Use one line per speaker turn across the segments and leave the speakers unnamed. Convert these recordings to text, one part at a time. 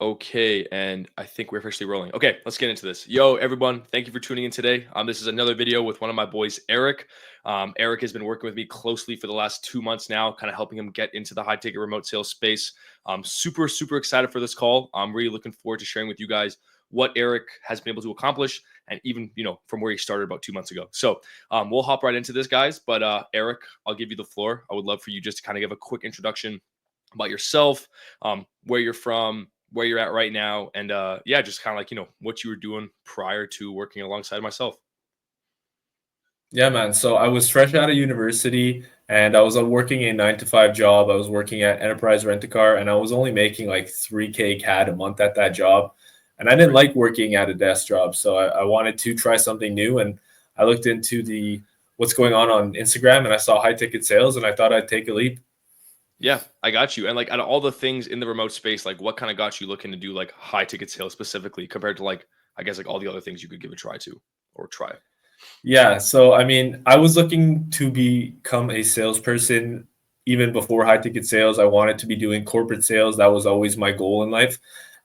Okay, and I think we're officially rolling. Okay, let's get into this. Yo, everyone, thank you for tuning in today. This is another video with one of my boys, Eric. Eric has been working with me closely for the last 2 months now, kind of helping him get into the high ticket remote sales space. I'm super excited for this call. I'm really looking forward to sharing with you guys what Eric has been able to accomplish, and even from where he started about 2 months ago. So we'll hop right into this, guys. But Eric, I'll give you the floor. I would love for you just to kind of give a quick introduction about yourself, where you're from, where you're at right now, and yeah, just kind of like what you were doing prior to working alongside myself.
Yeah, man. So I was fresh out of university and I was working a 9 to 5 job. I was working at Enterprise Rent a Car and I was only making like 3K CAD a month at that job. And I didn't
Crazy.
like working at a desk job. So I wanted to try something new. And I looked into the what's going on Instagram and I saw high ticket sales and I thought I'd take a leap.
Yeah, I got you. And like out of all the things in the remote space, like what kind of got you looking to do like high ticket sales specifically compared to like I guess like all the other things you could give a try to or try.
Yeah, so I mean, I was looking to become a salesperson even before high ticket sales. I wanted to be doing corporate sales. That was always my goal in life.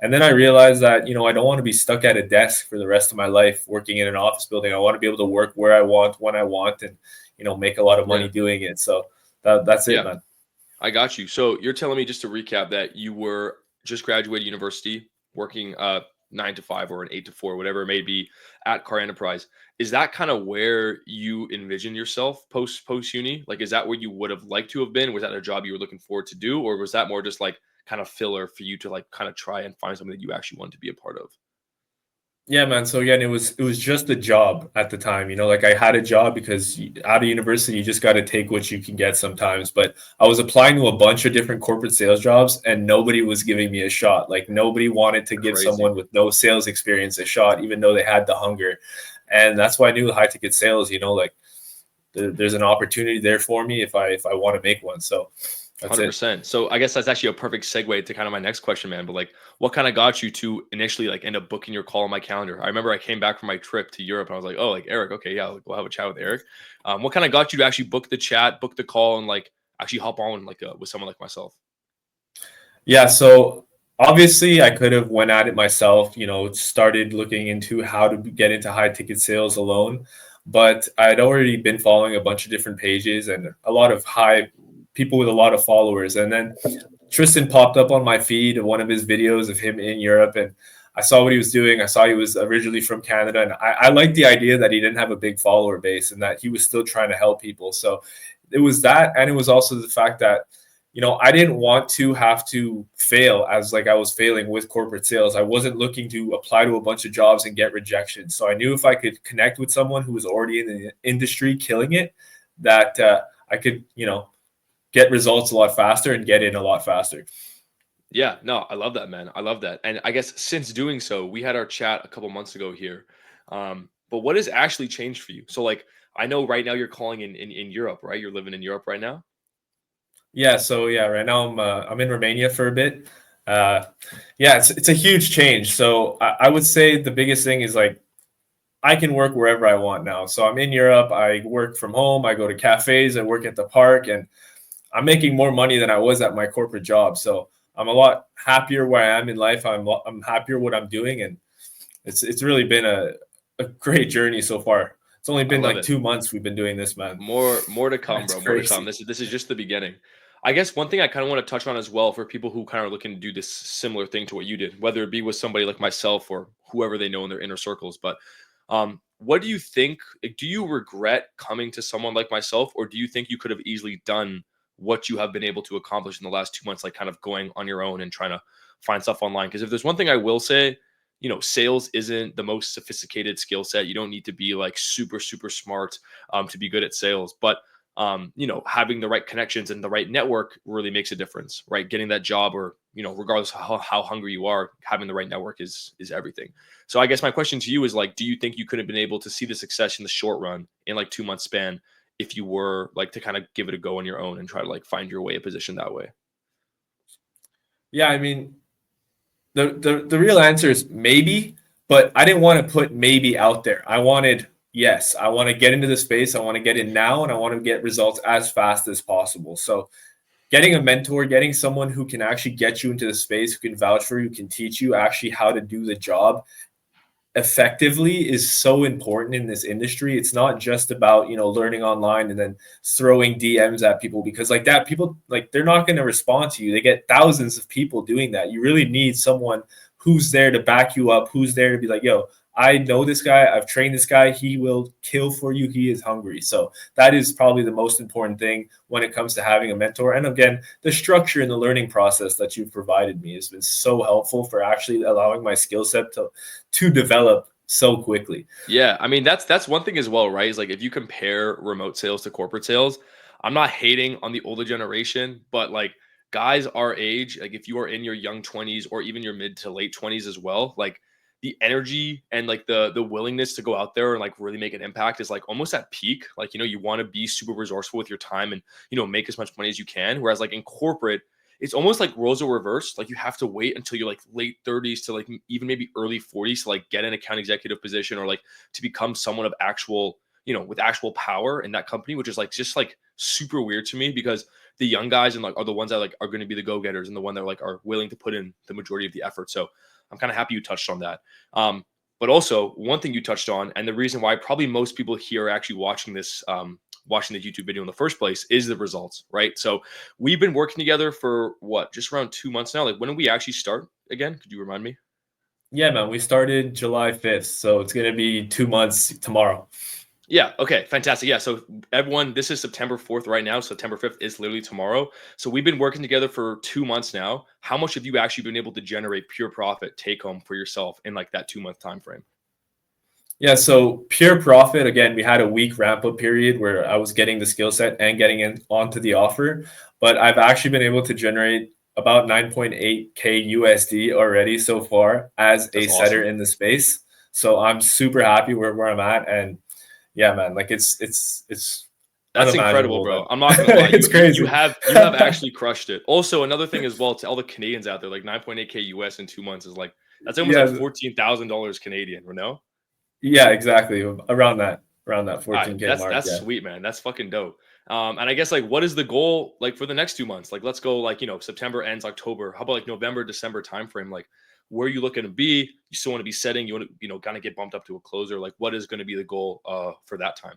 And then I realized that, I don't want to be stuck at a desk for the rest of my life working in an office building. I want to be able to work where I want, when I want, and, make a lot of money
Yeah.
doing it. So that's it,
Yeah,
man.
I got you. So you're telling me, just to recap, that you were just graduated university, working 9 to 5 or an 8 to 4, whatever it may be, at Car Enterprise. Is that kind of where you envision yourself post uni? Like, is that where you would have liked to have been? Was that a job you were looking forward to do, or was that more just like kind of filler for you to like kind of try and find something that you actually wanted to be a part of?
Yeah, man. So again, it was just a job at the time. Like I had a job because out of university, you just got to take what you can get sometimes. But I was applying to a bunch of different corporate sales jobs, and nobody was giving me a shot. Like nobody wanted to give
Crazy.
someone with no sales experience a shot, even though they had the hunger. And that's why I knew high ticket sales. Like there's an opportunity there for me if I want to make one. So that's it.
100%. So I guess that's actually a perfect segue to kind of my next question, man. But like, what kind of got you to initially like end up booking your call on my calendar? I remember I came back from my trip to Europe and I was like, oh, like Eric, okay, yeah, like, we'll have a chat with Eric. What kind of got you to actually book the chat, book the call, and like actually hop on like with someone like myself?
Yeah, so obviously I could have went at it myself, started looking into how to get into high ticket sales alone, but I'd already been following a bunch of different pages and a lot of high people with a lot of followers. And then Tristan popped up on my feed of one of his videos of him in Europe and I saw what he was doing. I saw he was originally from Canada and I liked the idea that he didn't have a big follower base and that he was still trying to help people. So it was that, and it was also the fact that I didn't want to have to fail as like I was failing with corporate sales. I wasn't looking to apply to a bunch of jobs and get rejection. So I knew if I could connect with someone who was already in the industry killing it, that I could, get results a lot faster and get in a lot faster.
Yeah, no, I love that, man. I love that. And I guess since doing so, we had our chat a couple months ago here. But what has actually changed for you? So like, I know right now you're calling in Europe, right? You're living in Europe right now.
Yeah, so yeah, right now I'm in Romania for a bit. Uh, yeah, it's a huge change. So I would say the biggest thing is like I can work wherever I want now. So I'm in Europe. I work from home. I go to cafes. I work at the park, and I'm making more money than I was at my corporate job. So I'm a lot happier where I am in life. I'm happier what I'm doing, and it's really been a great journey so far. It's only
I
been
love
like
it.
2 months we've been doing this, man.
More to come,
That's
bro. More to come.
crazy.
This is just the beginning. I guess one thing I kind of want to touch on as well for people who kind of looking to do this similar thing to what you did, whether it be with somebody like myself or whoever they know in their inner circles. But what do you think? Like, do you regret coming to someone like myself, or do you think you could have easily done what you have been able to accomplish in the last 2 months, like kind of going on your own and trying to find stuff online? Because if there's one thing I will say, sales isn't the most sophisticated skill set. You don't need to be like super smart to be good at sales, but having the right connections and the right network really makes a difference, right? Getting that job, or regardless of how hungry you are, having the right network is everything. So I guess my question to you is like, do you think you could have been able to see the success in the short run in like 2 months span if you were like to kind of give it a go on your own and try to like find your way a position that way?
Yeah, I mean, the real answer is maybe, but I didn't want to put maybe out there. I wanted yes. I want to get into the space. I want to get in now, and I want to get results as fast as possible. So getting a mentor, getting someone who can actually get you into the space, who can vouch for you, can teach you actually how to do the job effectively is so important in this industry. It's not just about, learning online and then throwing DMs at people, because like that, people like they're not going to respond to you. They get thousands of people doing that. You really need someone who's there to back you up, who's there to be like, yo, I know this guy, I've trained this guy, he will kill for you, he is hungry. So that is probably the most important thing when it comes to having a mentor. And again, the structure and the learning process that you've provided me has been so helpful for actually allowing my skill set to develop so quickly.
Yeah, I mean that's one thing as well, right? Is like if you compare remote sales to corporate sales, I'm not hating on the older generation, but like guys our age, like if you are in your young 20s or even your mid to late 20s as well, like the energy and like the willingness to go out there and like really make an impact is like almost at peak. Like, you want to be super resourceful with your time and, make as much money as you can. Whereas like in corporate, it's almost like roles are reversed. Like you have to wait until you're like late 30s to like even maybe early 40s to like get an account executive position or like to become someone of actual, with actual power in that company, which is like just like super weird to me because the young guys and like are the ones that like are going to be the go-getters and the one that like are willing to put in the majority of the effort. So I'm kind of happy you touched on that. But also one thing you touched on, and the reason why probably most people here are actually watching this, watching the YouTube video in the first place is the results, right? So we've been working together for what, just around 2 months now. Like when did we actually start again? Could you remind me?
Yeah, man, we started July 5th, so it's going to be 2 months tomorrow.
Yeah. Okay. Fantastic. Yeah. So everyone, this is September 4th right now. September 5th is literally tomorrow. So we've been working together for 2 months now. How much have you actually been able to generate pure profit take home for yourself in like that 2 month time frame?
Yeah, so pure profit, again, we had a week ramp up period where I was getting the skill set and getting in onto the offer, but I've actually been able to generate about 9.8K USD already so far as a
That's
setter
awesome.
in the space. So I'm super happy where I'm at. And yeah, man, like it's
That's incredible,
unimaginable,
bro.
but
I'm not gonna lie. You
it's
you you
crazy.
have actually crushed it. Also, another thing as well to all the Canadians out there, like 9.8K US in 2 months is like that's almost like
Yeah,
$14,000 Canadian, you know?
yeah, exactly. Around that
All right,
14K
that's
mark.
that's
Yeah.
sweet, man. That's fucking dope. And I guess like what is the goal like for the next 2 months? Like let's go like September ends October. How about like November, December timeframe? Like where are you looking to be? You still want to be setting, you want to, kind of get bumped up to a closer. Like what is going to be the goal for that time?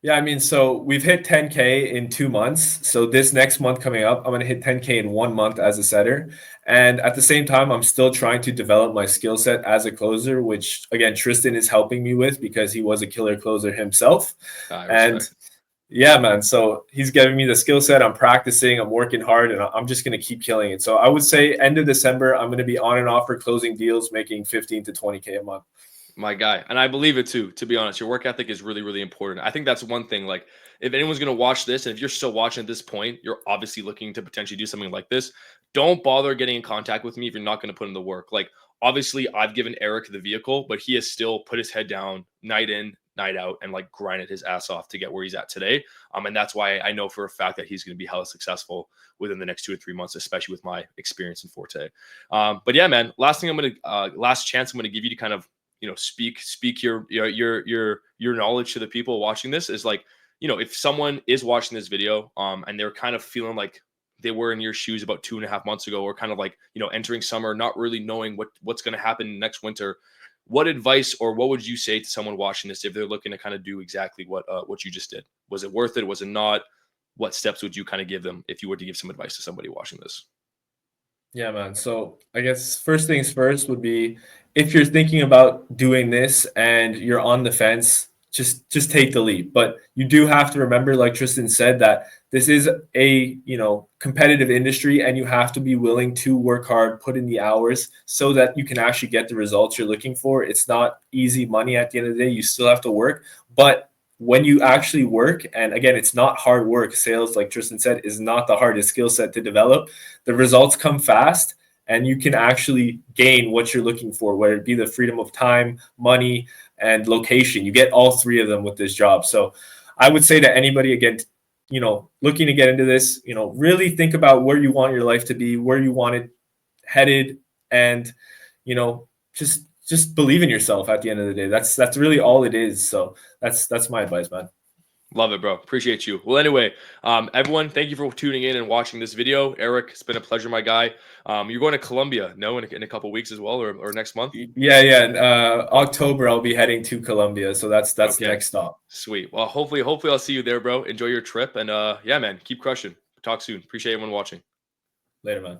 Yeah, I mean, so we've hit 10K in 2 months. So this next month coming up, I'm going to hit 10K in 1 month as a setter. And at the same time, I'm still trying to develop my skill set as a closer, which again, Tristan is helping me with because he was a killer closer himself.
I
And
respect.
yeah, man. So he's giving me the skill set. I'm practicing, I'm working hard, and I'm just going to keep killing it. So I would say end of December, I'm going to be on and off for closing deals, making 15 to 20K a month.
My guy. And I believe it too, to be honest. Your work ethic is really, really important. I think that's one thing. Like, if anyone's going to watch this, and if you're still watching at this point, you're obviously looking to potentially do something like this. Don't bother getting in contact with me if you're not going to put in the work. Like, obviously, I've given Eric the vehicle, but he has still put his head down night in, night out, and like grinded his ass off to get where he's at today. And that's why I know for a fact that he's going to be hella successful within the next 2 or 3 months, especially with my experience in Forte. But yeah, man, last chance I'm going to give you to kind of speak your knowledge to the people watching this is like, if someone is watching this video and they're kind of feeling like they were in your shoes about 2.5 months ago, or kind of like entering summer not really knowing what's going to happen next winter, what advice or what would you say to someone watching this if they're looking to kind of do exactly what you just did? Was it worth it? Was it not? What steps would you kind of give them if you were to give some advice to somebody watching this?
Yeah, man. So I guess first things first would be if you're thinking about doing this and you're on the fence, just take the leap. But you do have to remember, like Tristan said, that this is a competitive industry and you have to be willing to work hard, put in the hours so that you can actually get the results you're looking for. It's not easy money at the end of the day. You still have to work, but when you actually work, and again, it's not hard work. Sales, like Tristan said, is not the hardest skill set to develop. The results come fast and you can actually gain what you're looking for, whether it be the freedom of time, money, and location. You get all three of them with this job. So I would say to anybody, again, looking to get into this, really think about where you want your life to be, where you want it headed, and you know, just believe in yourself at the end of the day. That's really all it is. So that's my advice, man.
Love it, bro. Appreciate you. Well, anyway, everyone, thank you for tuning in and watching this video. Eric, it's been a pleasure, my guy. You're going to Colombia, no, in a couple weeks as well, or next month?
Yeah, yeah. October I'll be heading to Colombia, so that's the
Okay,
next stop.
sweet. Well, hopefully I'll see you there, bro. Enjoy your trip, and yeah, man, keep crushing. Talk soon. Appreciate everyone watching.
Later, man.